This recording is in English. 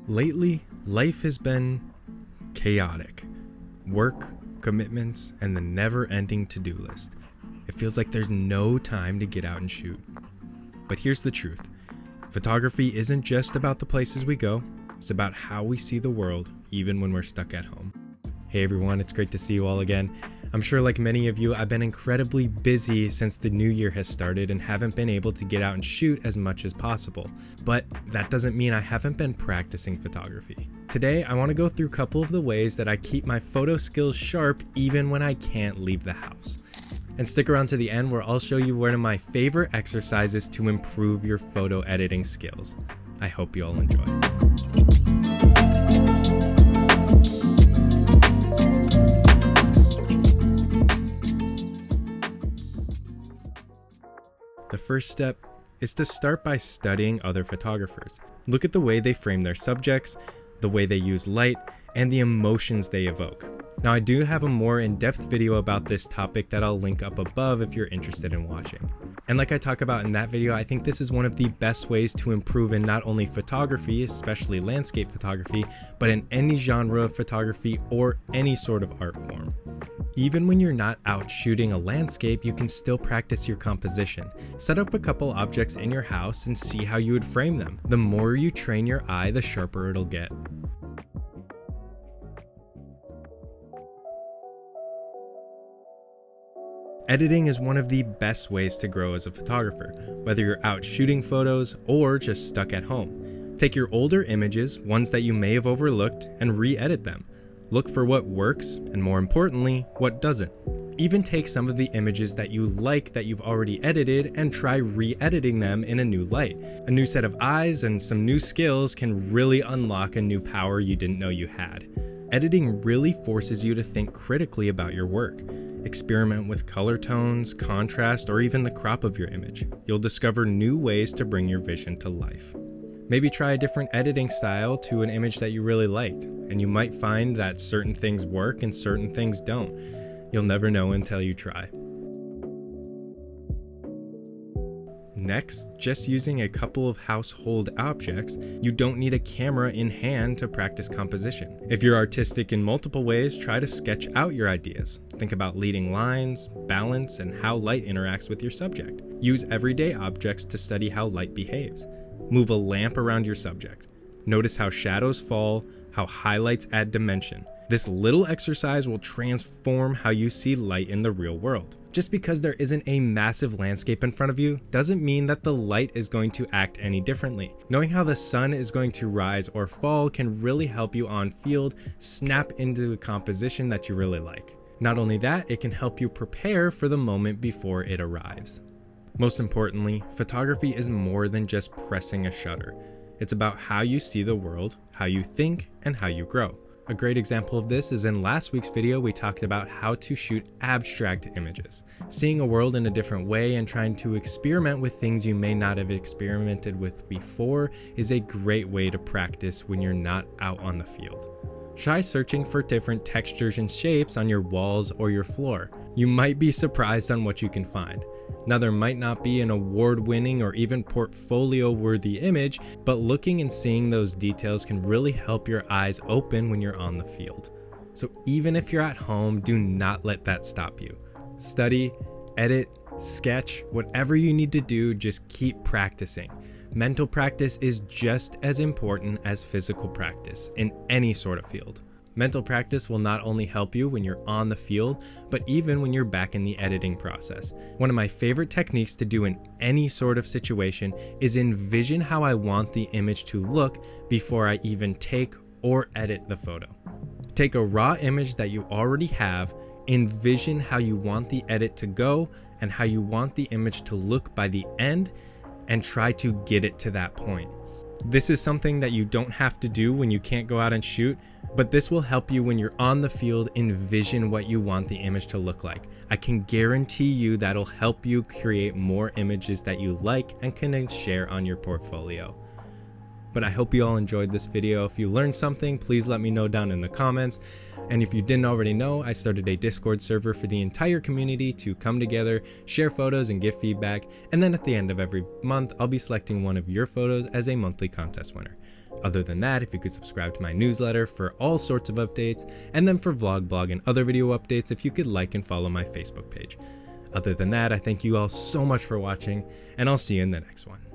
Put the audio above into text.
Lately, life has been chaotic. Work, commitments, and the never-ending to-do list. It feels like there's no time to get out and shoot. But here's the truth. Photography isn't just about the places we go, it's about how we see the world, even when we're stuck at home. Hey everyone, it's great to see you all again. I'm sure like many of you, I've been incredibly busy since the new year has started and haven't been able to get out and shoot as much as possible. But that doesn't mean I haven't been practicing photography. Today, I want to go through a couple of the ways that I keep my photo skills sharp even when I can't leave the house. And stick around to the end where I'll show you one of my favorite exercises to improve your photo editing skills. I hope you all enjoy. The first step is to start by studying other photographers. Look at the way they frame their subjects, the way they use light, and the emotions they evoke. Now, I do have a more in-depth video about this topic that I'll link up above if you're interested in watching. And like I talk about in that video, I think this is one of the best ways to improve in not only photography, especially landscape photography, but in any genre of photography or any sort of art form. Even when you're not out shooting a landscape, you can still practice your composition. Set up a couple objects in your house and see how you would frame them. The more you train your eye, the sharper it'll get. Editing is one of the best ways to grow as a photographer, whether you're out shooting photos or just stuck at home. Take your older images, ones that you may have overlooked, and re-edit them. Look for what works, and more importantly, what doesn't. Even take some of the images that you like that you've already edited and try re-editing them in a new light. A new set of eyes and some new skills can really unlock a new power you didn't know you had. Editing really forces you to think critically about your work. Experiment with color tones, contrast, or even the crop of your image. You'll discover new ways to bring your vision to life. Maybe try a different editing style to an image that you really liked, and you might find that certain things work and certain things don't. You'll never know until you try. Next, just using a couple of household objects, you don't need a camera in hand to practice composition. If you're artistic in multiple ways, try to sketch out your ideas. Think about leading lines, balance, and how light interacts with your subject. Use everyday objects to study how light behaves. Move a lamp around your subject. Notice how shadows fall, how highlights add dimension. This little exercise will transform how you see light in the real world. Just because there isn't a massive landscape in front of you doesn't mean that the light is going to act any differently. Knowing how the sun is going to rise or fall can really help you on field snap into a composition that you really like. Not only that, it can help you prepare for the moment before it arrives. Most importantly, photography is more than just pressing a shutter. It's about how you see the world, how you think, and how you grow. A great example of this is in last week's video we talked about how to shoot abstract images. Seeing a world in a different way and trying to experiment with things you may not have experimented with before is a great way to practice when you're not out on the field. Try searching for different textures and shapes on your walls or your floor. You might be surprised on what you can find. Now, there might not be an award-winning or even portfolio-worthy image, but looking and seeing those details can really help your eyes open when you're on the field. So even if you're at home, do not let that stop you. Study, edit, sketch, whatever you need to do, just keep practicing. Mental practice is just as important as physical practice in any sort of field. Mental practice will not only help you when you're on the field, but even when you're back in the editing process. One of my favorite techniques to do in any sort of situation is envision how I want the image to look before I even take or edit the photo. Take a raw image that you already have, envision how you want the edit to go and how you want the image to look by the end, and try to get it to that point. This is something that you don't have to do when you can't go out and shoot, but this will help you when you're on the field envision what you want the image to look like. I can guarantee you that'll help you create more images that you like and can share on your portfolio. But I hope you all enjoyed this video. If you learned something, please let me know down in the comments. And if you didn't already know, I started a Discord server for the entire community to come together, share photos, and give feedback. And then at the end of every month, I'll be selecting one of your photos as a monthly contest winner. Other than that, if you could subscribe to my newsletter for all sorts of updates, and then for vlog, blog, and other video updates, if you could like and follow my Facebook page. Other than that, I thank you all so much for watching, and I'll see you in the next one.